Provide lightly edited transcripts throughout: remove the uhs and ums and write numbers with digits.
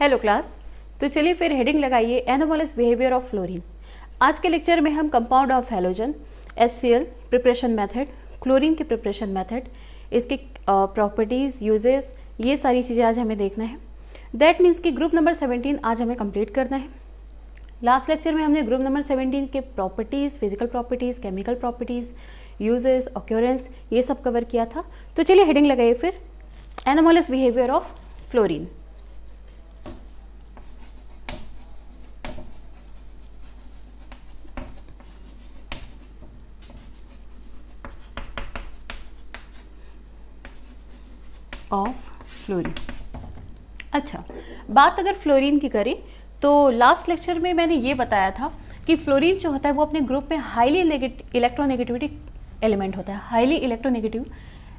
Hello class. तो चलिए फिर हेडिंग लगाइए एनोमलस बिहेवियर ऑफ फ्लोरीन। आज के लेक्चर में हम compound of halogen, HCl preparation method, chlorine के प्रिपरेशन मेथड, इसके प्रॉपर्टीज़, यूजेस, ये सारी चीज़ें आज हमें देखना है। दैट मीन्स कि ग्रुप नंबर 17 आज हमें कंप्लीट करना है। लास्ट लेक्चर में हमने ग्रुप नंबर 17 के properties, physical properties, chemical properties, uses, occurrence, ये सब कवर किया था। तो चलिए हेडिंग लगाइए फिर anomalous behaviour of fluorine. Of fluorine. अच्छा, बात अगर फ्लोरीन की करें तो लास्ट लेक्चर में मैंने ये बताया था कि फ्लोरीन जो होता है वो अपने ग्रुप में हाईली इलेक्ट्रोनेगेटिविटी एलिमेंट होता है, हाईली इलेक्ट्रोनेगेटिव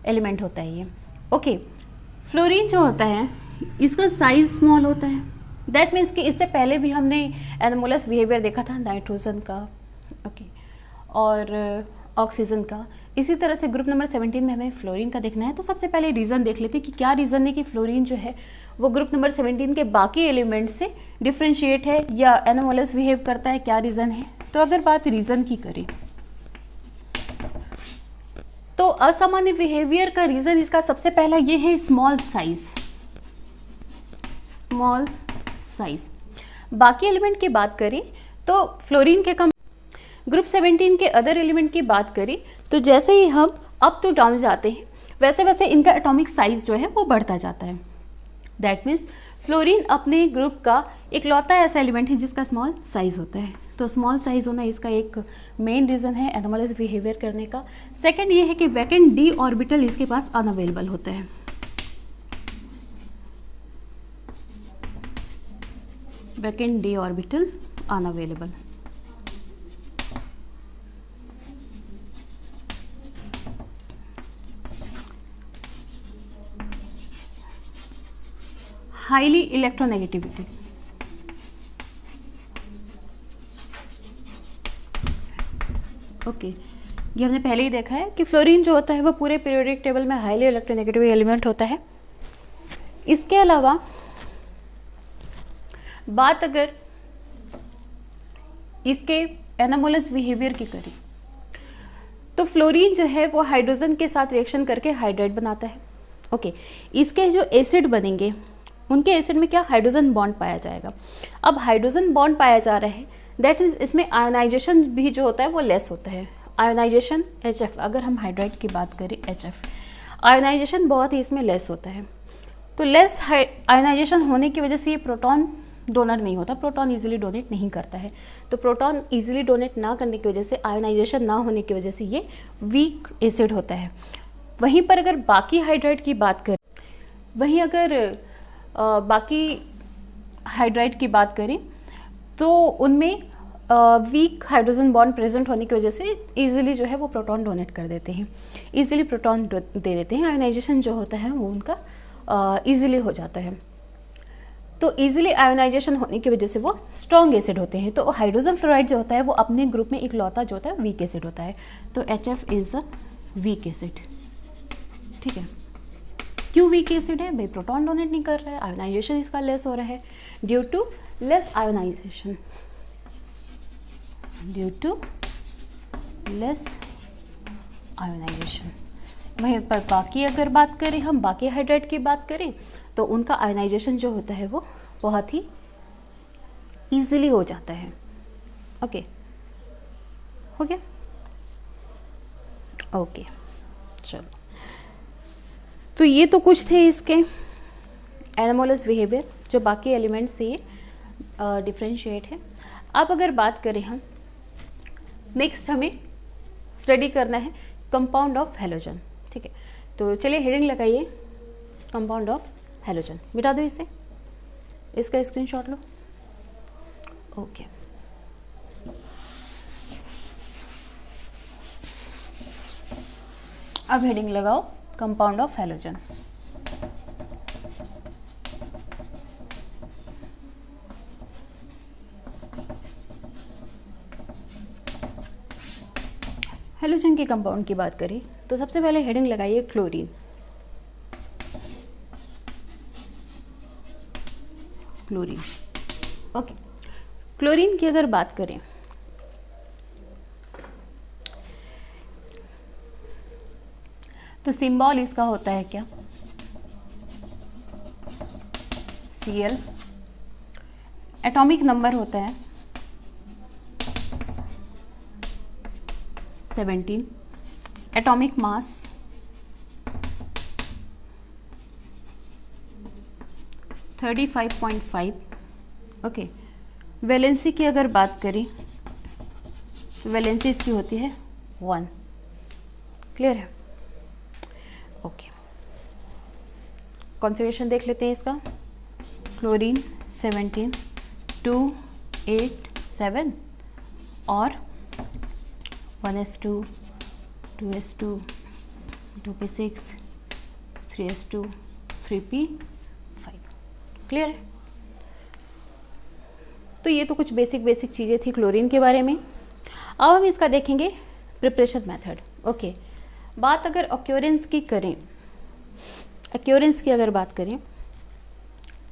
एलिमेंट होता है ये। ओके, फ्लोरीन जो होता है इसका साइज स्मॉल होता है। दैट मीन्स कि इससे पहले भी हमने एनोमलस बिहेवियर देखा था नाइट्रोजन का, ओके, और ऑक्सीजन का। इसी तरह से ग्रुप नंबर 17 में हमें फ्लोरीन का देखना है। तो सबसे पहले रीज़न देख लेते हैं कि क्या रीज़न है कि फ्लोरीन जो है वो ग्रुप नंबर 17 के बाकी एलिमेंट से डिफ्रेंशिएट है या एनोमलस बिहेव करता है, क्या रीज़न है। तो अगर बात रीज़न की करें तो असामान्य बिहेवियर का रीज़न इसका सबसे पहला ये है स्मॉल साइज। Small size. बाकी एलिमेंट की बात करें तो फ्लोरीन के ग्रुप 17 के अदर एलिमेंट की बात करें तो जैसे ही हम अप टू डाउन जाते हैं वैसे वैसे इनका एटॉमिक साइज जो है वो बढ़ता जाता है। दैट मीन्स फ्लोरीन अपने ग्रुप का इकलौता ऐसा एलिमेंट है जिसका स्मॉल साइज होता है। तो स्मॉल साइज होना इसका एक मेन रीज़न है एनोमलस बिहेवियर करने का। सेकेंड ये है कि वैकेंट डी ऑर्बिटल इसके पास अनअवेलेबल होता है। Vacant D orbital unavailable. Highly electronegativity. Okay, ये हमने पहले ही देखा है कि फ्लोरीन जो होता है वो पूरे पीरियोडिक टेबल में हाईली इलेक्ट्रोनेगेटिव एलिमेंट होता है। इसके अलावा बात अगर इसके एनोमलस बिहेवियर की करें तो फ्लोरीन जो है वो हाइड्रोजन के साथ रिएक्शन करके हाइड्राइड बनाता है। ओके, इसके जो एसिड बनेंगे उनके एसिड में क्या हाइड्रोजन बॉन्ड पाया जाएगा। अब हाइड्रोजन बॉन्ड पाया जा रहा है, दैट मीन्स इसमें आयोनाइजेशन भी जो होता है वो लेस होता है। आयोनाइजेशन HF, अगर हम हाइड्राइड की बात करें HF, आयोनाइजेशन बहुत ही इसमें लेस होता है। तो लेस आयोनाइजेशन होने की वजह से ये प्रोटॉन डोनर नहीं होता, प्रोटॉन इजीली डोनेट नहीं करता है। तो प्रोटॉन इजीली डोनेट ना करने की वजह से, आयोनाइजेशन ना होने की वजह से ये वीक एसिड होता है। वहीं पर अगर बाकी हाइड्राइड की बात करें, बाकी हाइड्राइड की बात करें तो उनमें वीक हाइड्रोजन बॉन्ड प्रेजेंट होने की वजह से इजीली जो है वो प्रोटॉन डोनेट कर देते हैं, इजीली प्रोटॉन दे देते हैं। आयोनाइजेशन जो होता है वो उनका इजीली हो जाता है। तो इजीली आयोनाइजेशन होने की वजह से वो स्ट्रॉन्ग एसिड होते हैं। तो हाइड्रोजन फ्लोराइड जो होता है वो अपने ग्रुप में इकलौता जो होता है वीक एसिड होता है। तो HF is a weak acid. ठीक है, क्यों वीक एसिड है भाई? प्रोटॉन डोनेट नहीं कर रहा है, आयोनाइजेशन इसका लेस हो रहा है due to less ionisation, due to less ionisation. वहीं पर बाकी अगर बात करें, हम बाकी हाइड्राइड की बात करें तो उनका आयोनाइजेशन जो होता है वो बहुत ही ईजिली हो जाता है। ओके, हो गया? ओके, चलो, तो ये तो कुछ थे इसके एनोमलस बिहेवियर जो बाकी एलिमेंट से ये डिफ्रेंशिएट है। अब अगर बात करें हम, नेक्स्ट हमें स्टडी करना है कंपाउंड ऑफ हैलोजन। ठीक है, तो चलिए हेडिंग लगाइए कंपाउंड ऑफ हैलोजन। मिटा दो इसे, इसका स्क्रीनशॉट लो। ओके, अब हेडिंग लगाओ कंपाउंड ऑफ हैलोजन। हैलोजन के कंपाउंड की बात करें तो सबसे पहले हेडिंग लगाइए क्लोरीन। क्लोरीन। ओके, क्लोरीन की अगर बात करें तो सिंबल इसका होता है क्या, Cl। एटॉमिक नंबर होता है 17, एटॉमिक मास 35.5। ओके, वैलेंसी की अगर बात करें, वैलेंसी इसकी होती है 1। क्लियर है? ओके, कॉन्फ़िगरेशन देख लेते हैं इसका। क्लोरीन 17, 2, 8, 7 और 1s2, 2s2, 2p6, 3s2, 3p5। Clear है? तो ये तो कुछ बेसिक चीज़ें थी क्लोरीन के बारे में। अब हम इसका देखेंगे प्रिपरेशन मेथड। ओके, बात अगर ऑक्योरेंस की करें, ऑक्योरेंस की अगर बात करें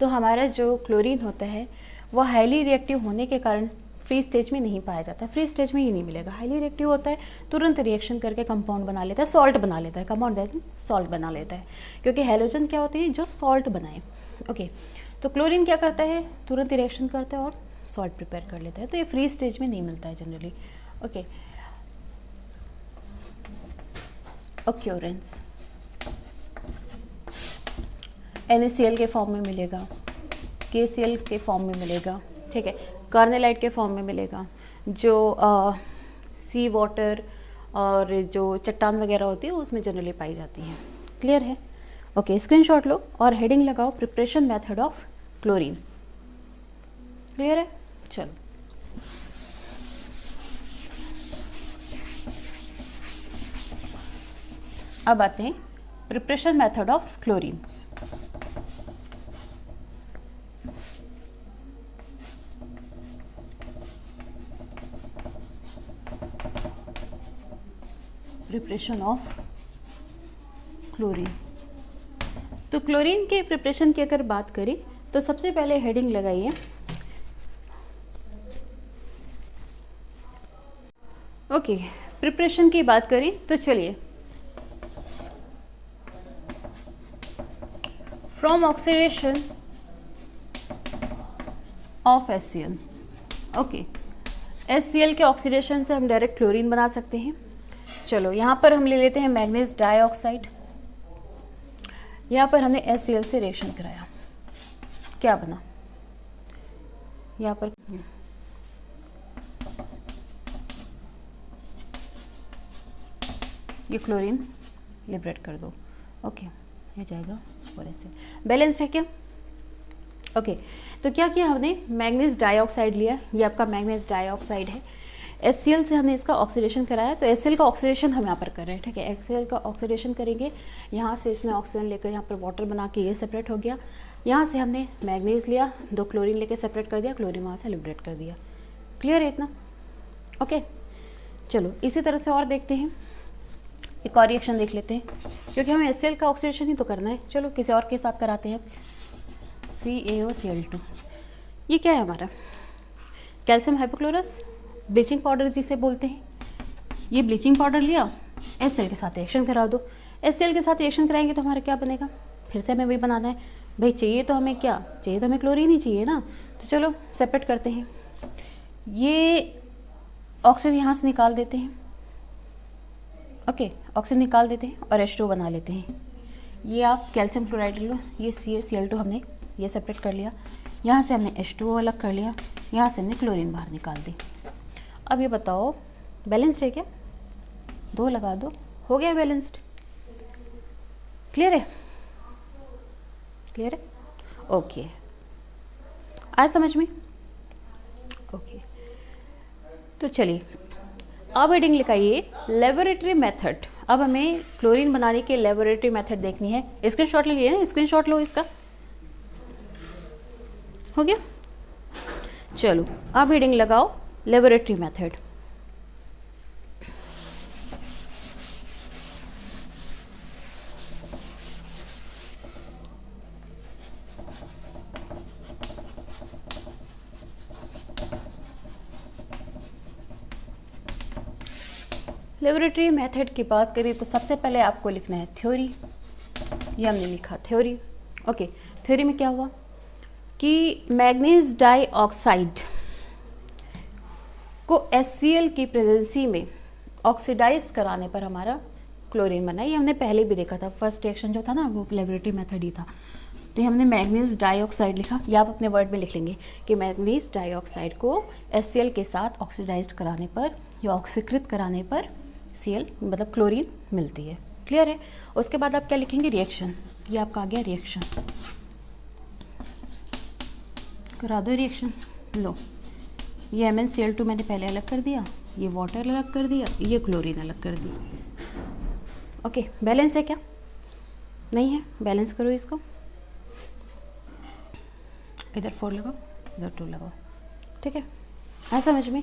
तो हमारा जो क्लोरीन होता है वो हाईली रिएक्टिव होने के कारण फ्री स्टेज में नहीं पाया जाता है। फ्री स्टेज में ही नहीं मिलेगा। हाईली रिएक्टिव होता है, तुरंत रिएक्शन करके कंपाउंड बना लेता है, सॉल्ट बना लेता है, कंपाउंड दैट सॉल्ट बना लेता है, क्योंकि हैलोजन क्या होते हैं जो सॉल्ट बनाए। ओके, तो क्लोरीन क्या करता है, तुरंत रिएक्शन करता है और सॉल्ट प्रिपेयर कर लेता है। तो ये फ्री स्टेज में नहीं मिलता है जनरली। ओके, ऑक्योरेंस NaCl के फॉर्म में मिलेगा, KCl के फॉर्म में मिलेगा, ठीक है, कार्नेलाइट के फॉर्म में मिलेगा, जो सी वाटर और जो चट्टान वगैरह होती है उसमें जनरली पाई जाती हैं। क्लियर है? ओके, स्क्रीनशॉट लो और हेडिंग लगाओ preparation method of chlorine. Clear है? चलो, अब आते हैं preparation method of chlorine. Preparation of chlorine. तो क्लोरीन के प्रिपरेशन की अगर बात करें तो सबसे पहले हेडिंग लगाइए ओके, प्रिपरेशन की बात करें तो चलिए, from oxidation of HCl। Okay, HCl के ऑक्सीडेशन से हम डायरेक्ट क्लोरीन बना सकते हैं। चलो, यहाँ पर हम ले लेते हैं मैग्नीज डाइऑक्साइड। यहाँ पर हमने HCl से रिएक्शन कराया, क्या बना, यहाँ पर ये क्लोरीन लिबरेट कर दो। ओके, ये जाएगा और ऐसे बैलेंस्ड है क्या? ओके, तो क्या किया हमने, मैग्नीज डाइऑक्साइड लिया, ये आपका मैग्नीज डाइऑक्साइड है। HCl से हमने इसका ऑक्सीडेशन कराया, तो HCl का ऑक्सीडेशन हम यहाँ पर कर रहे हैं, ठीक है। HCl का ऑक्सीडेशन करेंगे, यहाँ से इसने ऑक्सीजन लेकर यहाँ पर वाटर बना के ये सेपरेट हो गया। यहाँ से हमने मैग्नीज लिया, 2 क्लोरीन लेके सेपरेट कर दिया, क्लोरीन वहाँ से लिबरेट कर दिया। क्लियर है इतना? ओके, चलो इसी तरह से और देखते हैं, एक और रिएक्शन देख लेते हैं, क्योंकि हमें HCl का ऑक्सीडेशन ही तो करना है। चलो किसी और के साथ कराते हैं। CaOCl2, ये क्या है हमारा, कैल्शियम हाइपोक्लोरस, ब्लीचिंग पाउडर जिसे बोलते हैं। ये ब्लीचिंग पाउडर लिया, HCl के साथ रिएक्शन करा दो। HCl के साथ रिएक्शन कराएंगे तो हमारा क्या बनेगा, फिर से हमें वही बनाना है भाई। चाहिए तो हमें क्या चाहिए, तो हमें क्लोरीन ही चाहिए ना। तो चलो सेपरेट करते हैं, ये ऑक्सीजन यहाँ से निकाल देते हैं। ओके, ऑक्सीजन निकाल देते हैं और H2O बना लेते हैं। ये आप कैल्शियम क्लोराइड लो, ये CaCl2 हमने ये सेपरेट कर लिया, यहाँ से हमने H2O अलग कर लिया, यहाँ से हमने क्लोरीन बाहर निकाल दी। अब ये बताओ बैलेंस्ड है क्या, 2 लगा दो, हो गया बैलेंस्ड। क्लियर है? क्लियर है? ओके, आया समझ में? ओके, तो चलिए अब हेडिंग लिखाइए लेबोरेटरी मेथड। अब हमें क्लोरीन बनाने के लेबोरेटरी मेथड देखनी है। स्क्रीनशॉट ले लिए, स्क्रीनशॉट लो इसका, हो गया। चलो अब हेडिंग लगाओ लेबोरेटरी मेथड। लेबोरेटरी मेथड की बात करें तो सबसे पहले आपको लिखना है थ्योरी। ये हमने लिखा थ्योरी। ओके, थ्योरी में क्या हुआ कि मैग्नीज डाइऑक्साइड को HCl की प्रेजेंसी में ऑक्सीडाइज कराने पर हमारा क्लोरीन बना। ये हमने पहले भी देखा था, फर्स्ट रिएक्शन जो था ना वो लेबोरेटरी मेथड ही था। तो हमने मैग्नीज डाइऑक्साइड लिखा, या आप अपने वर्ड में लिख लेंगे कि मैग्नीज डाइऑक्साइड को HCl के साथ ऑक्सीडाइज कराने पर या ऑक्सीकृत कराने पर Cl मतलब क्लोरीन मिलती है। क्लियर है? उसके बाद आप क्या लिखेंगे? रिएक्शन। ये आपका आ गया रिएक्शन। करा दो रिएक्शन। लो, ये MnCl2 मैंने पहले अलग कर दिया, ये वाटर अलग कर दिया, ये क्लोरीन अलग कर दी। ओके, बैलेंस है क्या? नहीं है? बैलेंस करो इसको। इधर 4 लगाओ, इधर 2 लगाओ। ठीक है, है समझ में?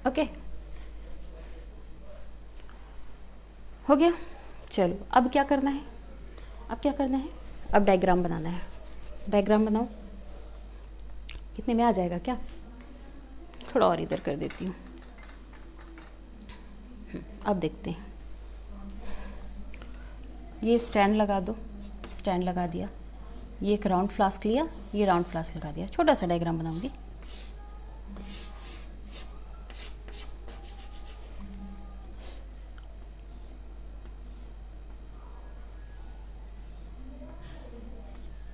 ओके, हो गया। चलो अब क्या करना है? अब क्या करना है? अब डायग्राम बनाना है। डायग्राम बनाओ। कितने में आ जाएगा क्या? थोड़ा और इधर कर देती हूँ। अब देखते हैं। ये स्टैंड लगा दो, स्टैंड लगा दिया। ये एक राउंड फ्लास्क लिया, ये राउंड फ्लास्क लगा दिया। छोटा सा डायग्राम बनाऊंगी।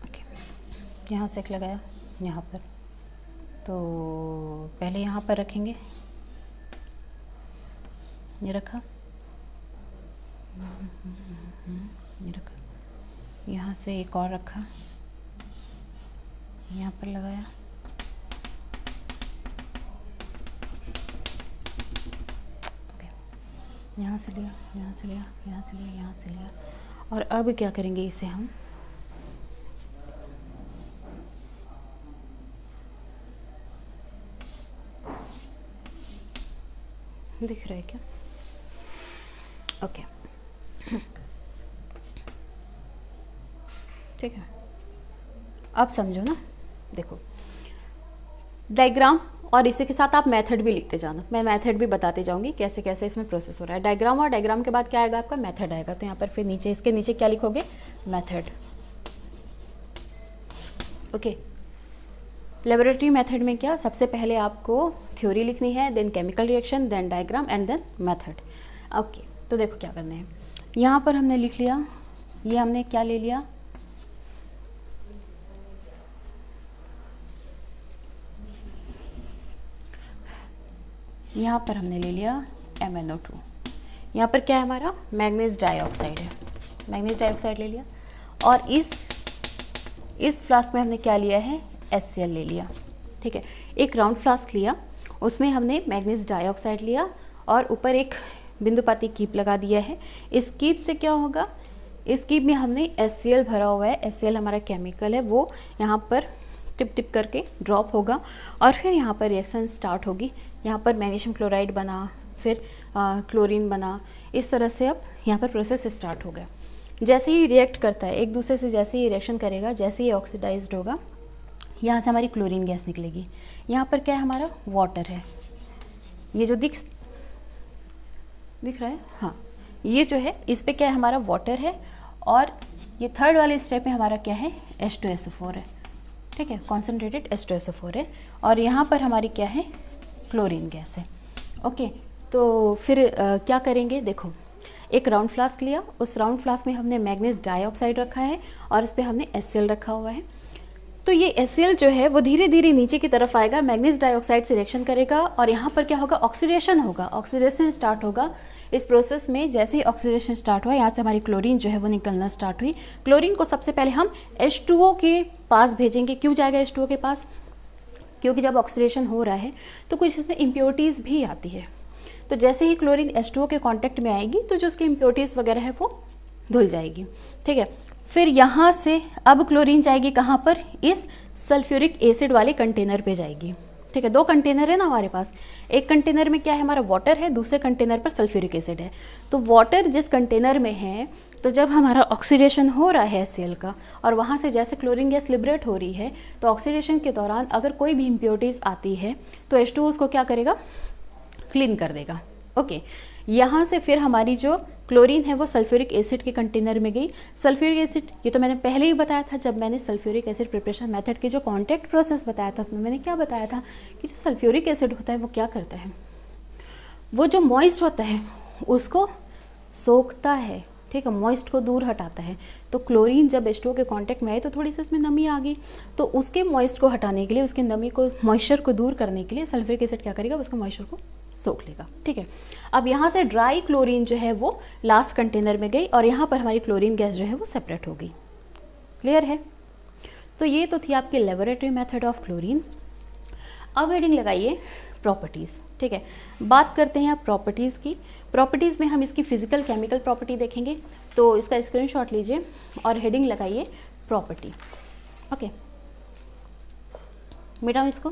ओके, यहाँ से एक लगाया यहाँ पर, तो पहले यहाँ पर रखेंगे। ये रखा, ये रखा, यहाँ से एक और रखा, यहाँ पर लगाया, ओके, यहाँ से लिया, यहाँ से लिया, यहाँ से लिया, यहाँ से लिया। और अब क्या करेंगे? इसे हम दिख रहा है क्या? ओके, ठीक है। अब समझो ना, देखो डायग्राम और इसी के साथ आप मेथड भी लिखते जाना। मैं मेथड भी बताते जाऊंगी कैसे कैसे इसमें प्रोसेस हो रहा है। डायग्राम और डायग्राम के बाद क्या आएगा? आपका मेथड आएगा। तो यहाँ पर फिर नीचे, इसके नीचे क्या लिखोगे? मेथड। ओके, लेबोरेटरी मेथड में क्या? सबसे पहले आपको थ्योरी लिखनी है, then chemical reaction, then diagram and then method. Okay, तो देखो क्या करना है। यहाँ पर हमने लिख लिया, ये हमने क्या ले लिया? यहाँ पर हमने ले लिया MnO2। यहाँ पर क्या है हमारा? मैग्नीज डाइऑक्साइड है। मैग्नीज डाइऑक्साइड ले लिया। और इस फ्लास्क में हमने क्या लिया है? HCl ले लिया। ठीक है, एक राउंड फ्लास्क लिया, उसमें हमने मैग्नीज डाइऑक्साइड लिया और ऊपर एक बिंदुपाती कीप लगा दिया है। इस कीप से क्या होगा? इस कीप में हमने HCl भरा हुआ है। HCl हमारा केमिकल है, वो यहाँ पर टिप टिप करके ड्रॉप होगा और फिर यहाँ पर रिएक्शन स्टार्ट होगी। यहाँ पर मैग्नीशियम क्लोराइड बना, फिर क्लोरीन बना। इस तरह से अब यहाँ पर प्रोसेस स्टार्ट हो गया। जैसे ही रिएक्ट करता है एक दूसरे से, जैसे ही रिएक्शन करेगा, जैसे ही ऑक्सीडाइज्ड होगा, यहाँ से हमारी क्लोरीन गैस निकलेगी। यहाँ पर क्या है? हमारा वाटर है। ये जो दिख रहा है, हाँ, ये जो है इस पे क्या है? हमारा वाटर है। और ये थर्ड वाले स्टेप में हमारा क्या है? H2SO4 है। ठीक है, कॉन्सेंट्रेटेड H2SO4 है। और यहाँ पर हमारी क्या है? क्लोरीन गैस है। ओके, तो फिर क्या करेंगे? देखो, एक राउंड फ्लास्क लिया, उस राउंड फ्लास्क में हमने मैग्नीज डाइऑक्साइड रखा है और इस पर हमने HCl रखा हुआ है। तो ये HCl जो है वो धीरे धीरे नीचे की तरफ आएगा, मैग्नीज डाइऑक्साइड से रिएक्शन करेगा और यहाँ पर क्या होगा? ऑक्सीडेशन होगा। ऑक्सीडेशन स्टार्ट होगा। इस प्रोसेस में जैसे ही ऑक्सीडेशन स्टार्ट हुआ, यहाँ से हमारी क्लोरीन जो है वो निकलना स्टार्ट हुई। क्लोरीन को सबसे पहले हम H2O के पास भेजेंगे। क्यों जाएगा H2O के पास? क्योंकि जब ऑक्सीडेशन हो रहा है तो कुछ इसमें इम्प्योरिटीज़ भी आती है। तो जैसे ही क्लोरीन H2O के कांटेक्ट में आएगी तो जो उसकी इम्प्योरिटीज़ वगैरह है वो धुल जाएगी। ठीक है, फिर यहाँ से अब क्लोरीन जाएगी कहाँ पर? इस सल्फ्यूरिक एसिड वाले कंटेनर पे जाएगी। ठीक है, 2 कंटेनर है ना हमारे पास। एक कंटेनर में क्या है? हमारा वाटर है, दूसरे कंटेनर पर सल्फ्यूरिक एसिड है। तो वाटर जिस कंटेनर में है, तो जब हमारा ऑक्सीडेशन हो रहा है HCl का और वहाँ से जैसे क्लोरीन गैस लिबरेट हो रही है, तो ऑक्सीडेशन के दौरान अगर कोई भी इम्प्योरिटीज़ आती है तो H2O उसको क्या करेगा? क्लीन कर देगा। ओके, यहाँ से फिर हमारी जो क्लोरीन है वो सल्फ्यूरिक एसिड के कंटेनर में गई। सल्फ्यूरिक एसिड, ये तो मैंने पहले ही बताया था जब मैंने सल्फ्यूरिक एसिड प्रिपरेशन मेथड के जो कॉन्टैक्ट प्रोसेस बताया था, उसमें मैंने क्या बताया था कि जो सल्फ्यूरिक एसिड होता है वो क्या करता है, वो जो मॉइस्ट होता है उसको सोखता है, ठीक है, मॉइस्ट को दूर हटाता है। तो क्लोरीन जब H2O के कांटेक्ट में आई तो थोड़ी सी इसमें नमी आ गई, तो उसके मॉइस्ट को हटाने के लिए, उसकी नमी को, मॉइस्चर को दूर करने के लिए सल्फ्यूरिक एसिड क्या करेगा, उसके मॉइस्चर को सोख लेगा, ठीक है। अब यहाँ से ड्राई क्लोरीन जो है वो लास्ट कंटेनर में गई और यहाँ पर हमारी क्लोरीन गैस जो है वो सेपरेट हो गई। क्लियर है? तो ये तो थी आपकी लेबोरेटरी मेथड ऑफ क्लोरीन। अब हेडिंग लगाइए प्रॉपर्टीज़, ठीक है। बात करते हैं आप प्रॉपर्टीज़ की। प्रॉपर्टीज़ में हम इसकी फिजिकल केमिकल प्रॉपर्टी देखेंगे, तो इसका स्क्रीनशॉट लीजिए और हेडिंग लगाइए प्रॉपर्टी। ओके, मिटाऊँ इसको।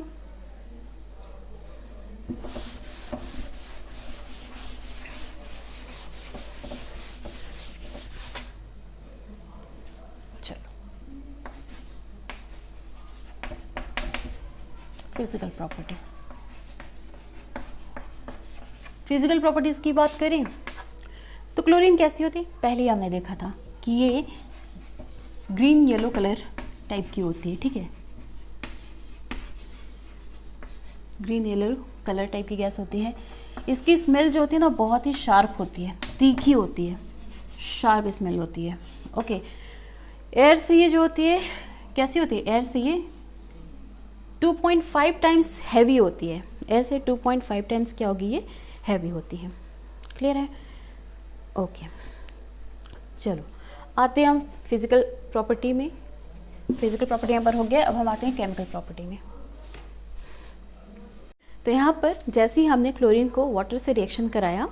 चलो, फिजिकल प्रॉपर्टी। फिजिकल प्रॉपर्टीज़ की बात करें तो क्लोरीन कैसी होती है, पहले ही हमने देखा था कि ये ग्रीन येलो कलर टाइप की होती है, ठीक है, ग्रीन येलो कलर टाइप की गैस होती है। इसकी स्मेल जो होती है ना बहुत ही शार्प होती है, तीखी होती है, शार्प स्मेल होती है। ओके, एयर से ये जो होती है कैसी होती है, एयर से ये 2.5 टाइम्स हैवी होती है, एयर से 2.5 टाइम्स क्या होगी, ये हैवी होती है। क्लियर है? ओके, चलो आते हैं हम फिजिकल प्रॉपर्टी में। फिजिकल प्रॉपर्टी यहाँ पर हो गया, अब हम आते हैं केमिकल प्रॉपर्टी में। तो यहाँ पर जैसे ही हमने क्लोरीन को वाटर से रिएक्शन कराया,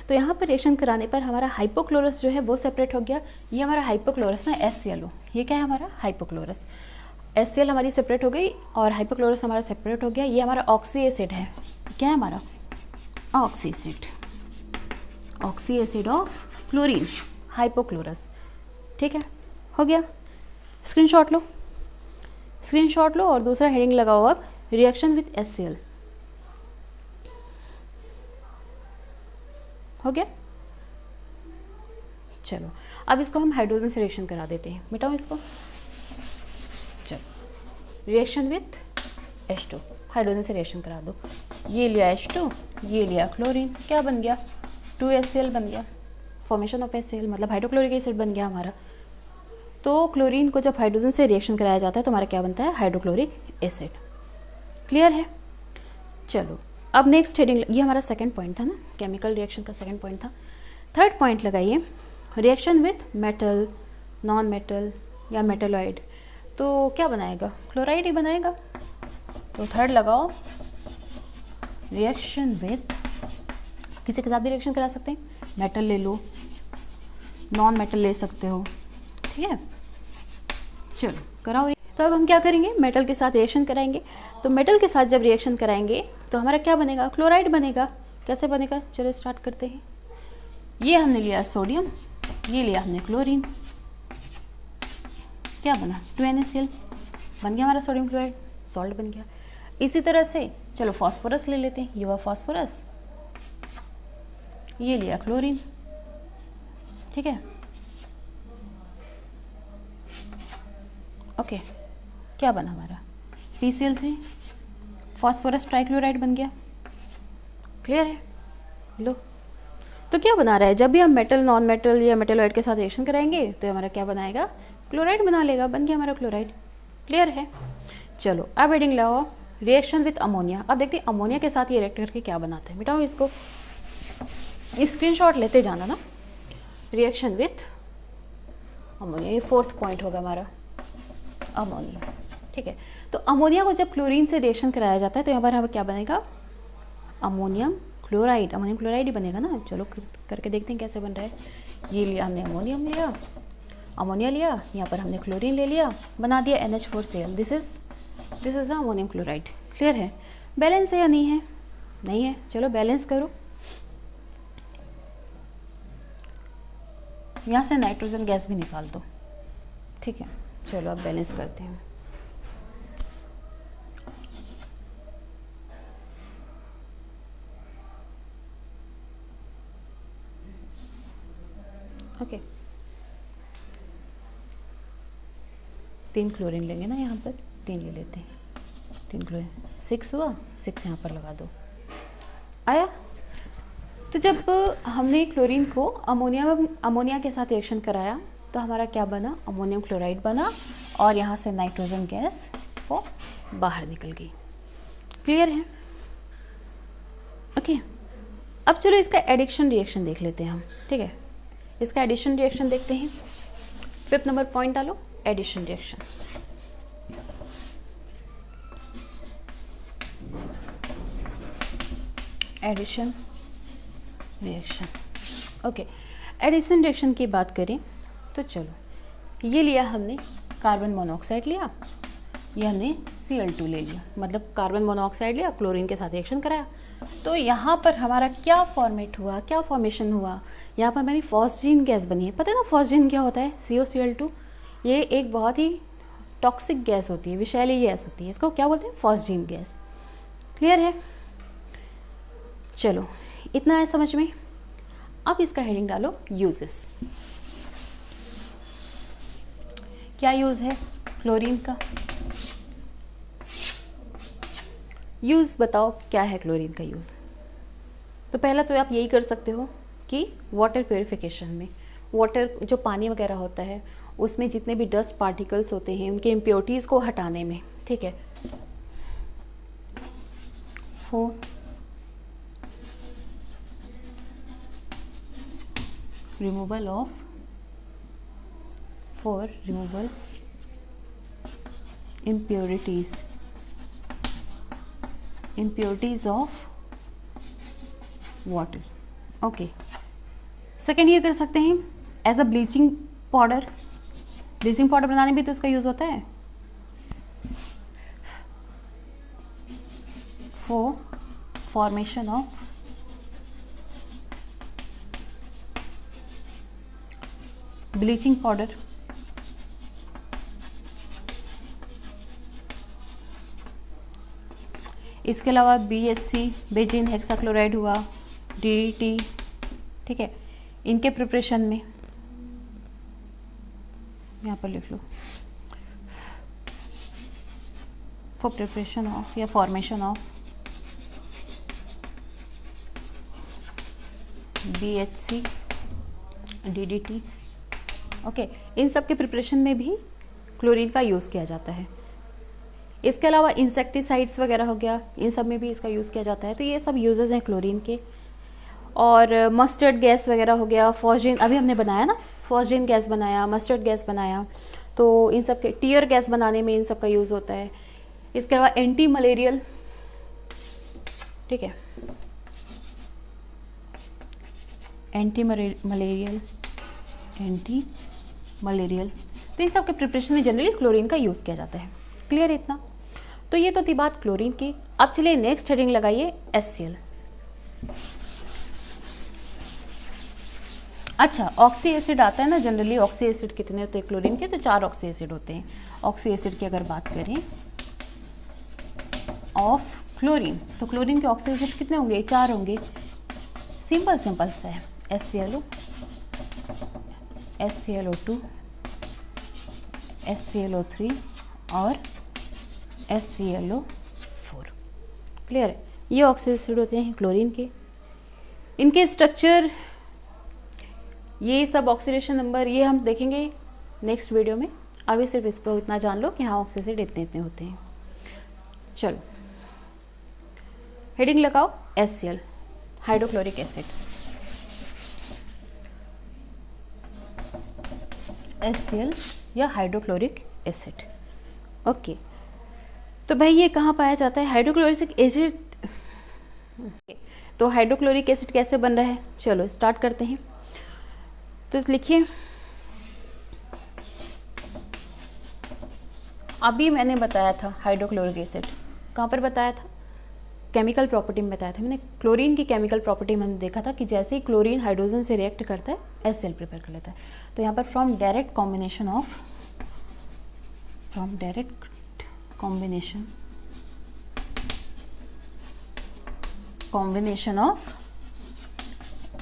तो यहाँ पर रिएक्शन कराने पर हमारा हाइपोक्लोरस जो है वो सेपरेट हो गया। ये हमारा हाइपोक्लोरस ना HCl, ये क्या है हमारा हाइपोक्लोरस, HCl हमारी सेपरेट हो गई और हाइपोक्लोरस हमारा सेपरेट हो गया। ये हमारा ऑक्सी एसिड है, क्या है हमारा oxy acid, oxy acid of chlorine, hypochlorous, ठीक है, हो गया। स्क्रीनशॉट लो, स्क्रीनशॉट लो और दूसरा हेडिंग लगाओ अब रिएक्शन विथ HCl। हो गया? चलो अब इसको हम हाइड्रोजन से रिएक्शन करा देते हैं, मिटाओ इसको। चलो रिएक्शन विथ H2, हाइड्रोजन से रिएक्शन करा दो। ये लिया H2, ये लिया क्लोरीन, क्या बन गया 2HCl बन गया, फॉर्मेशन ऑफ HCl मतलब हाइड्रोक्लोरिक एसिड बन गया हमारा। तो क्लोरीन को जब हाइड्रोजन से रिएक्शन कराया जाता है तो हमारा क्या बनता है हाइड्रोक्लोरिक एसिड। क्लियर है? चलो अब नेक्स्ट हेडिंग, ये हमारा सेकंड पॉइंट था ना, केमिकल रिएक्शन का सेकंड पॉइंट था। थर्ड पॉइंट लगाइए reaction with metal, non metal या मेटलॉइड, तो क्या बनाएगा, क्लोराइड ही बनाएगा। तो थर्ड लगाओ रिएक्शन विथ, किसी के साथ भी रिएक्शन करा सकते हैं, मेटल ले लो, नॉन मेटल ले सकते हो, ठीक है। चलो कराओ। तो अब हम क्या करेंगे, मेटल के साथ रिएक्शन कराएंगे। तो मेटल के साथ जब रिएक्शन कराएंगे तो हमारा क्या बनेगा, क्लोराइड बनेगा। कैसे बनेगा, चलो स्टार्ट करते हैं। ये हमने लिया सोडियम, ये लिया हमने क्लोरीन, क्या बना 2NaCl, बन गया हमारा सोडियम क्लोराइड, सॉल्ट बन गया। इसी तरह से चलो फास्फोरस ले लेते हैं, ये हुआ फास्फोरस, ये लिया क्लोरीन, ठीक है, ओके, क्या बना हमारा PCl3, फास्फोरस ट्राइक्लोराइड बन गया। क्लियर है? लो, तो क्या बना रहा है, जब भी हम मेटल, नॉन मेटल या मेटलॉइड के साथ रिएक्शन कराएंगे तो हमारा क्या बनाएगा, क्लोराइड बना लेगा, बन गया हमारा क्लोराइड। क्लियर है? चलो अब हेडिंग लगाओ रिएक्शन विथ अमोनिया। अब देखते हैं अमोनिया के साथ ये रिएक्ट करके क्या बनाता है। मिटाओ इसको, स्क्रीनशॉट लेते जाना ना। रिएक्शन विथ अमोनिया, ये फोर्थ पॉइंट होगा हमारा, अमोनिया, ठीक है। तो अमोनिया को जब क्लोरीन से रिएक्शन कराया जाता है तो यहाँ पर हमें क्या बनेगा, अमोनियम क्लोराइड, अमोनियम क्लोराइड ही बनेगा ना। चलो करके देखते हैं कैसे बन रहा है। ये लिया हमने अमोनियम लिया, अमोनिया लिया, यहाँ पर हमने क्लोरीन ले लिया, बना दिया NH4Cl, this is ammonium chloride. Clear है? बैलेंस है या नहीं है? नहीं है, चलो बैलेंस करो। यहाँ से नाइट्रोजन गैस भी निकाल दो, ठीक है। चलो अब बैलेंस करते हैं। ओके, 3 क्लोरीन लेंगे ना, यहाँ पर 3 ले लेते हैं, 3 क्लोरीन, 6 हुआ, 6 यहाँ पर लगा दो, आया। तो जब हमने क्लोरीन को अमोनिया के साथ रिएक्शन कराया तो हमारा क्या बना, अमोनियम क्लोराइड बना और यहाँ से नाइट्रोजन गैस वो बाहर निकल गई। क्लियर है? ओके, अब चलो इसका एडिशन रिएक्शन देख लेते हैं हम, ठीक है। इसका एडिशन रिएक्शन देखते हैं। 5th नंबर पॉइंट डालो, addition reaction. Addition reaction, okay. Addition reaction की बात करें तो चलो, ये लिया हमने कार्बन मोनोऑक्साइड लिया, ये हमने Cl2 ले लिया, मतलब कार्बन मोनोऑक्साइड लिया, क्लोरीन के साथ रिएक्शन कराया। तो यहाँ पर हमारा क्या फॉर्मेट हुआ, क्या फॉर्मेशन हुआ, यहाँ पर हमारी फॉस्जीन गैस बनी है। पता है ना फॉस्जीन क्या होता है? COCl2। ये एक बहुत ही टॉक्सिक गैस होती है, विषैली गैस होती है, इसको क्या बोलते हैं? Phosgene gas. क्लियर है? चलो इतना है समझ में। अब इसका हेडिंग डालो यूजेस। क्या यूज़ है क्लोरीन का? यूज़ बताओ क्या है क्लोरीन का यूज़? तो पहला तो आप यही कर सकते हो कि वाटर प्योरिफिकेशन में, वाटर जो पानी वगैरह होता है उसमें जितने भी डस्ट पार्टिकल्स होते हैं उनके इम्प्योरिटीज़ को हटाने में, ठीक है। For removal impurities of water, ओके। सेकेंड ये कर सकते हैं as a bleaching powder. Bleaching powder बनाने में भी तो इसका यूज़ होता है। For formation of bleaching powder, इसके अलावा BHC बेंजीन हेक्साक्लोराइड हुआ, DDT, ठीक है। इनके प्रिपरेशन में यहाँ पर लिख लो, फॉर प्रिपरेशन ऑफ या formation of BHC DDT, okay. इन सब के प्रिपरेशन में भी क्लोरीन का यूज़ किया जाता है। इसके अलावा इंसेक्टिसाइड्स वगैरह हो गया, इन सब में भी इसका यूज़ किया जाता है। तो ये सब यूजेस हैं क्लोरीन के। और मस्टर्ड गैस वगैरह हो गया, फॉस्जीन अभी हमने बनाया ना, फॉस्जीन गैस बनाया, मस्टर्ड गैस बनाया, तो इन सब के टीयर गैस बनाने में इन सब का यूज़ होता है। इसके अलावा एंटी मलेरियल, ठीक है, एंटी मलेरियल, तो इन सब के प्रिपरेशन में जनरली क्लोरीन का यूज़ किया जाता है। क्लियर है इतना? तो ये तो थी बात क्लोरीन की। अब चलिए नेक्स्ट हेडिंग लगाइए HCl। अच्छा, ऑक्सी एसिड आता है ना, जनरली ऑक्सी एसिड कितने होते हैं क्लोरीन के? तो 4 ऑक्सी एसिड होते हैं। ऑक्सी एसिड की अगर बात करें ऑफ क्लोरीन, तो क्लोरीन के ऑक्सी एसिड कितने होंगे? 4 होंगे। सिंपल सा है, HClO, HClO2, HClO3 और HClO4। क्लियर है? ये ऑक्सी एसिड होते हैं क्लोरीन के। इनके स्ट्रक्चर, ये सब ऑक्सीडेशन नंबर, ये हम देखेंगे नेक्स्ट वीडियो में। अभी सिर्फ इसको इतना जान लो कि हाँ ऑक्सी एसिड इतने होते हैं। चलो हेडिंग लगाओ HCl, हाइड्रोक्लोरिक एसिड। HCl या हाइड्रोक्लोरिक एसिड, ओके। तो भाई ये कहाँ पाया जाता है? Hydrochloric acid. तो हाइड्रोक्लोरिक एसिड कैसे बन रहा है? चलो स्टार्ट करते हैं। तो लिखिए, अभी मैंने बताया था हाइड्रोक्लोरिक एसिड, कहाँ पर बताया था? केमिकल प्रॉपर्टी में बताया था मैंने। क्लोरीन की केमिकल प्रॉपर्टी में हमने देखा था कि जैसे ही क्लोरीन हाइड्रोजन से रिएक्ट करता है HCl प्रिपेयर कर लेता है। तो यहाँ पर from direct combination of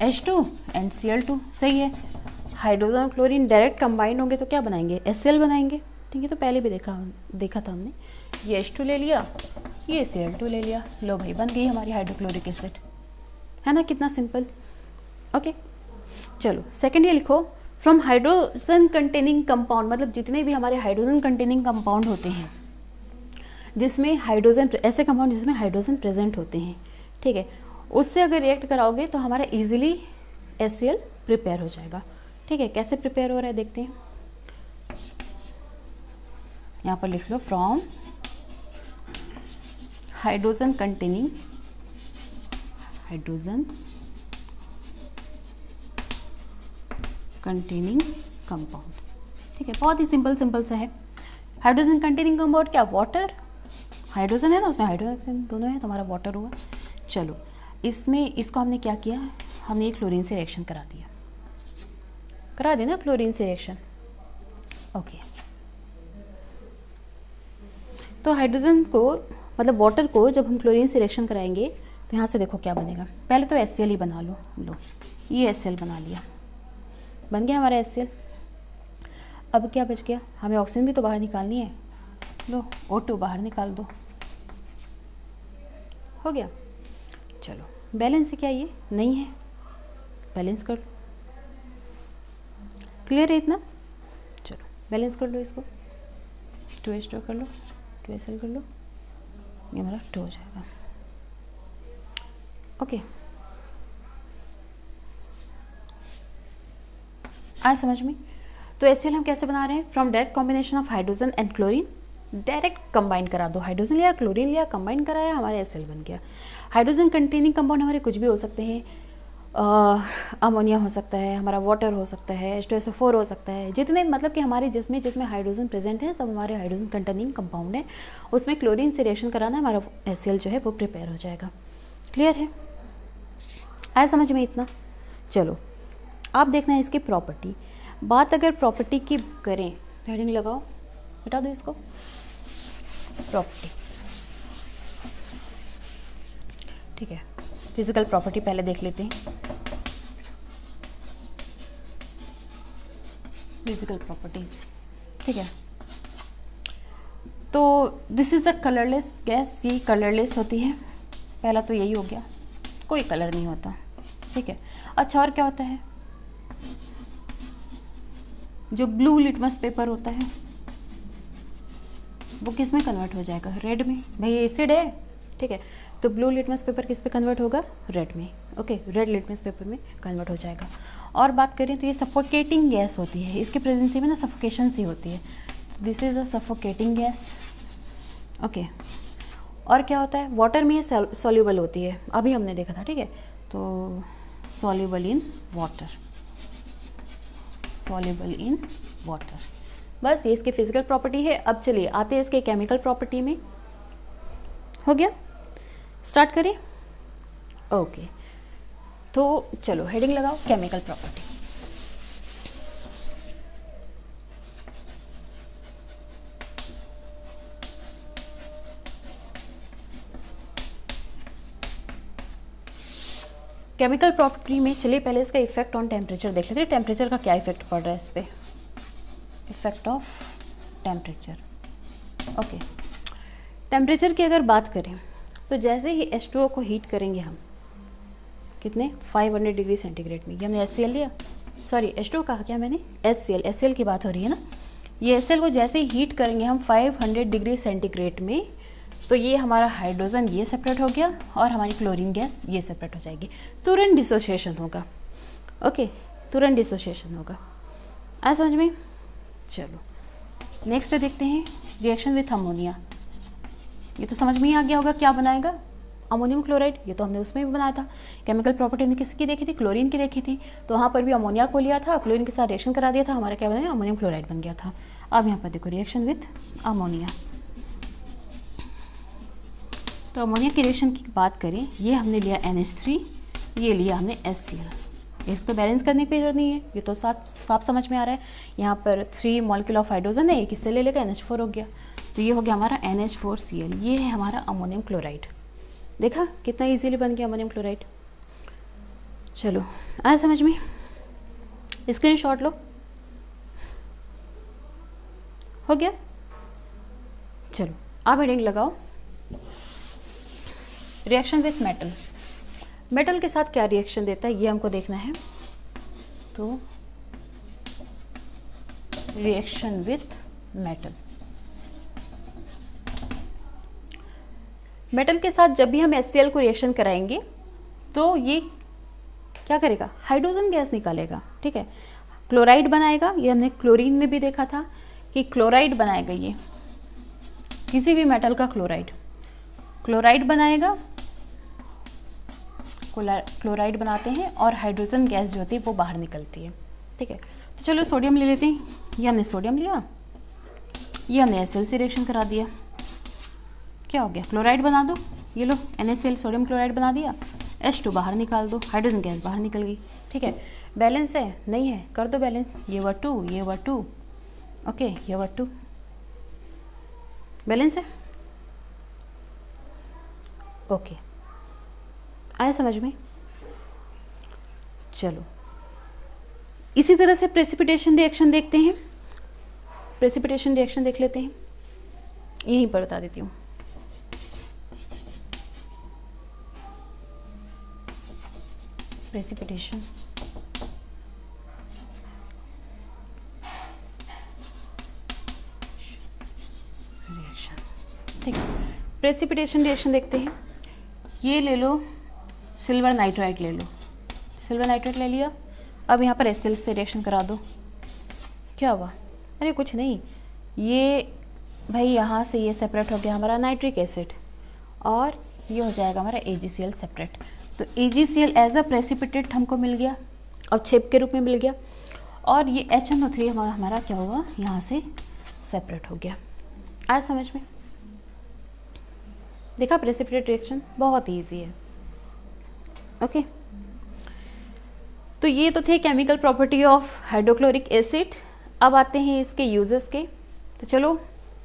H2 and Cl2, सही है। हाइड्रोजन और क्लोरीन डायरेक्ट कंबाइंड होंगे तो क्या बनाएंगे, HCl बनाएंगे। ठीक है, तो पहले भी देखा था हमने। ये H2 ले लिया, ये Cl2 ले लिया, लो भाई बन गई हमारी हाइड्रोक्लोरिक एसिड, है ना, कितना सिंपल। ओके चलो सेकंड ये लिखो, फ्रॉम हाइड्रोजन कंटेनिंग कंपाउंड, मतलब जितने भी हमारे हाइड्रोजन कंटेनिंग कंपाउंड होते हैं जिसमें हाइड्रोजन, ऐसे कंपाउंड जिसमें हाइड्रोजन प्रेजेंट होते हैं, ठीक है, उससे अगर रिएक्ट कराओगे तो हमारा इजीली HCl प्रिपेयर हो जाएगा। ठीक है, कैसे प्रिपेयर हो रहा है देखते हैं। यहाँ पर लिख लो, फ्रॉम हाइड्रोजन कंटेनिंग कंपाउंड। ठीक है, बहुत ही सिंपल सा है। हाइड्रोजन कंटेनिंग कंपाउंड क्या, वाटर, हाइड्रोजन है ना उसमें, हाइड्रोजन दोनों है तो हमारा वाटर हुआ। चलो इसमें इसको हमने क्या किया, हमने ये क्लोरीन से रिएक्शन करा दिया ना, क्लोरीन से रिएक्शन। ओके, तो हाइड्रोजन को मतलब वाटर को जब हम क्लोरीन से रिएक्शन कराएंगे तो यहाँ से देखो क्या बनेगा। पहले तो HCl ही बना लो, ये HCl बना लिया, बन गया हमारा HCl। अब क्या बच गया, हमें ऑक्सीजन भी तो बाहर निकालनी है, लो O2 बाहर निकाल दो, हो गया। चलो बैलेंस है क्या, ये नहीं है, बैलेंस कर लो, क्लियर है इतना। चलो बैलेंस कर लो इसको, 2H2 कर लो, 2HCl कर लो, ये हमारा 2 हो जाएगा। ओके, आया समझ में। तो HCl हम कैसे बना रहे हैं, from direct combination of hydrogen and chlorine, direct combine करा दो, हाइड्रोजन लिया क्लोरीन लिया कंबाइन कराया, हमारे HCl बन गया। हाइड्रोजन कंटेनिंग कंपाउंड हमारे कुछ भी हो सकते हैं, अमोनिया हो सकता है, हमारा वाटर हो सकता है, H2SO4 हो सकता है, जितने मतलब कि हमारे जिसमें हाइड्रोजन प्रेजेंट है सब हमारे हाइड्रोजन कंटेनिंग कंपाउंड है, उसमें क्लोरीन से रिएक्शन कराना हमारा HCl जो है वो प्रिपेयर हो जाएगा। क्लियर है, आया समझ में इतना। चलो आप देखना है इसकी प्रॉपर्टी, बात अगर प्रॉपर्टी की करें, हेडिंग लगाओ, हटा दो इसको, प्रॉपर्टी। ठीक है, फिजिकल प्रॉपर्टी पहले देख लेते हैं। फिजिकल प्रॉपर्टीज, ठीक है, तो this is a colourless gas, ये कलरलेस होती है, पहला तो यही हो गया, कोई कलर नहीं होता। ठीक है, अच्छा और क्या होता है, जो ब्लू लिटमस पेपर होता है वो किस में कन्वर्ट हो जाएगा, रेड में, भाई एसिड है। ठीक है, तो ब्लू लिटमस पेपर किस पे कन्वर्ट होगा, रेड में। ओके, रेड लिटमस पेपर में कन्वर्ट हो जाएगा। और बात करें तो ये सफोकेटिंग गैस होती है, इसके प्रेजेंसी में ना सफोकेशन सी होती है, this is a suffocating gas. Okay, और क्या होता है, वाटर में ये सॉल्यूबल होती है, अभी हमने देखा था। ठीक है, तो soluble in water, soluble in water, बस ये इसकी फिजिकल प्रॉपर्टी है। अब चलिए आते हैं इसके केमिकल प्रॉपर्टी में, हो गया, स्टार्ट करें। ओके, तो चलो हेडिंग लगाओ, केमिकल प्रॉपर्टी। केमिकल प्रॉपर्टी में चलिए पहले इसका इफेक्ट ऑन टेम्परेचर देख लेते हैं, टेम्परेचर का क्या इफेक्ट पड़ रहा है इस पर, effect of temperature. Okay, temperature की अगर बात करें तो जैसे ही H2O को हीट करेंगे हम, कितने 500 डिग्री सेंटीग्रेड में, ये हमने HCl लिया, सॉरी H2O कहा क्या मैंने, HCl की बात हो रही है ना, ये HCl को जैसे ही हीट करेंगे हम 500 डिग्री सेंटीग्रेड में, तो ये हमारा हाइड्रोजन ये सेपरेट हो गया और हमारी क्लोरीन गैस ये सेपरेट हो जाएगी, तुरंत डिसोसिएशन होगा। ओके, तुरंत डिसोसिएशन होगा, आया समझ में। चलो नेक्स्ट देखते हैं, रिएक्शन विथ अमोनिया, ये तो समझ में ही आ गया होगा क्या बनाएगा, अमोनियम क्लोराइड, ये तो हमने उसमें भी बनाया था। केमिकल प्रॉपर्टी हमने किसकी देखी थी, क्लोरीन की देखी थी, तो वहाँ पर भी अमोनिया को लिया था, क्लोरीन के साथ रिएक्शन करा दिया था, हमारा क्या बना, अमोनियम क्लोराइड बन गया था। अब यहाँ पर देखो रिएक्शन विथ अमोनिया, तो अमोनिया की रिएक्शन की बात करें, ये हमने लिया NH3, ये लिया हमने HCl, इसको तो बैलेंस करने की जरूरत नहीं है, ये तो साफ समझ में आ रहा है। यहाँ पर 3 मॉलिक्यूल ऑफ हाइड्रोजन है, एक इससे ले लेगा, NH4 हो गया, तो ये हो गया हमारा NH4Cl, ये है हमारा अमोनियम क्लोराइड। देखा कितना इजीली बन गया अमोनियम क्लोराइड। चलो आया समझ में, स्क्रीनशॉट लो। हो गया, चलो अब हेडिंग लगाओ, रिएक्शन विथ मेटल। मेटल के साथ क्या रिएक्शन देता है ये हमको देखना है। तो रिएक्शन विथ मेटल, मेटल के साथ जब भी हम HCl को रिएक्शन कराएंगे तो ये क्या करेगा, हाइड्रोजन गैस निकालेगा। ठीक है, क्लोराइड बनाएगा। ये हमने क्लोरीन में भी देखा था कि क्लोराइड बनाएगा, ये किसी भी मेटल का क्लोराइड बनाएगा, क्लोराइड बनाते हैं और हाइड्रोजन गैस जो होती है वो बाहर निकलती है। ठीक है, तो चलो सोडियम ले लेते हैं। ये हमने सोडियम लिया, ये हमने HCl से रिएक्शन करा दिया, क्या हो गया, क्लोराइड बना दो। ये लो NaCl सोडियम क्लोराइड बना दिया, H2 बाहर निकाल दो, हाइड्रोजन गैस बाहर निकल गई। ठीक है, बैलेंस है, नहीं है, कर दो बैलेंस। ये हुआ 2, ये हुआ 2, ओके, ये हुआ 2, बैलेंस है। ओके, आया समझ में। चलो इसी तरह से प्रेसिपिटेशन रिएक्शन देखते हैं। प्रेसिपिटेशन रिएक्शन देख लेते हैं, यहीं पर बता देती हूँ। प्रेसिपिटेशन रिएक्शन, ठीक है, प्रेसिपिटेशन रिएक्शन देखते हैं। ये ले लो, सिल्वर नाइट्राइड ले लो, सिल्वर नाइट्राइड ले लिया। अब यहाँ पर HCl से रिएक्शन करा दो, क्या हुआ, अरे कुछ नहीं, ये भाई यहाँ से ये सेपरेट हो गया हमारा नाइट्रिक एसिड और ये हो जाएगा हमारा AgCl सेपरेट। तो AgCl एज अ प्रेसिपिटेट हमको मिल गया और छेप के रूप में मिल गया, और ये HNO3 हमारा क्या हुआ, यहाँ से सेपरेट हो गया। आज समझ में, देखा प्रेसिपिटेट रिएक्शन बहुत ईजी है। ओके, तो ये तो थे chemical property of hydrochloric acid. अब आते हैं इसके यूजेस के। तो चलो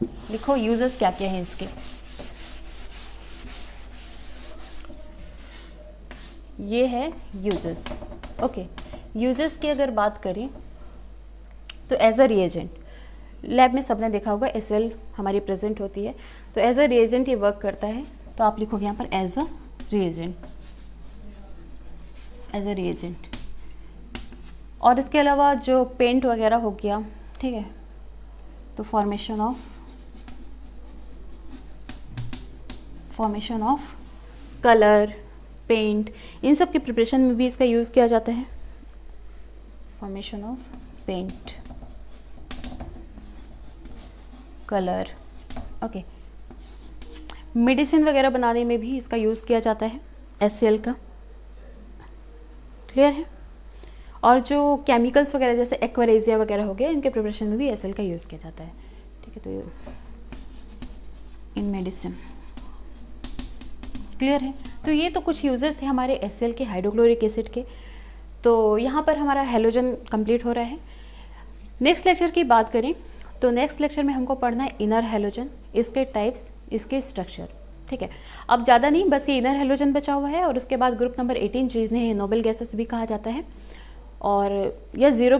लिखो यूजेस क्या क्या है इसके। ये है यूजेस। ओके, यूजेस की अगर बात करें तो एज अ रिएजेंट, लैब में सबने देखा होगा HCl हमारी प्रेजेंट होती है, तो एज अ रिएजेंट ये वर्क करता है। तो आप लिखोगे यहाँ पर as a reagent, as a reagent. और इसके अलावा जो पेंट वगैरह हो गया, ठीक है, तो फॉर्मेशन ऑफ कलर, पेंट, इन सब के प्रिपरेशन में भी इसका यूज़ किया जाता है। Formation of paint, colour, okay. Medicine वगैरह बनाने में भी इसका यूज़ किया जाता है HCl का, क्लियर है। और जो केमिकल्स वगैरह जैसे एक्वारेजिया वगैरह हो गया, इनके प्रिपरेशन में भी HCl का यूज़ किया जाता है। ठीक है, तो इन मेडिसिन, क्लियर है। तो ये तो कुछ यूजेस थे हमारे HCl के, हाइड्रोक्लोरिक एसिड के। तो यहाँ पर हमारा हेलोजन कंप्लीट हो रहा है। नेक्स्ट लेक्चर की बात करें तो नेक्स्ट लेक्चर में हमको पढ़ना है इनर हेलोजन, इसके टाइप्स, इसके स्ट्रक्चर। ठीक है, अब ज़्यादा नहीं, बस ये इनर हेलोजन बचा हुआ है। और उसके बाद ग्रुप नंबर 18 जिन्हें नोबेल गैसेस भी कहा जाता है, और या ज़ीरो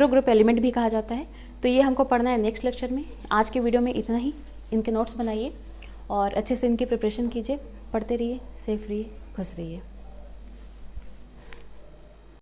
ग्रुप एलिमेंट भी कहा जाता है। तो ये हमको पढ़ना है नेक्स्ट लेक्चर में। आज के वीडियो में इतना ही। इनके नोट्स बनाइए और अच्छे से इनकी प्रिपरेशन कीजिए, पढ़ते रहिए, सेफ रहिए, खुश रहिए।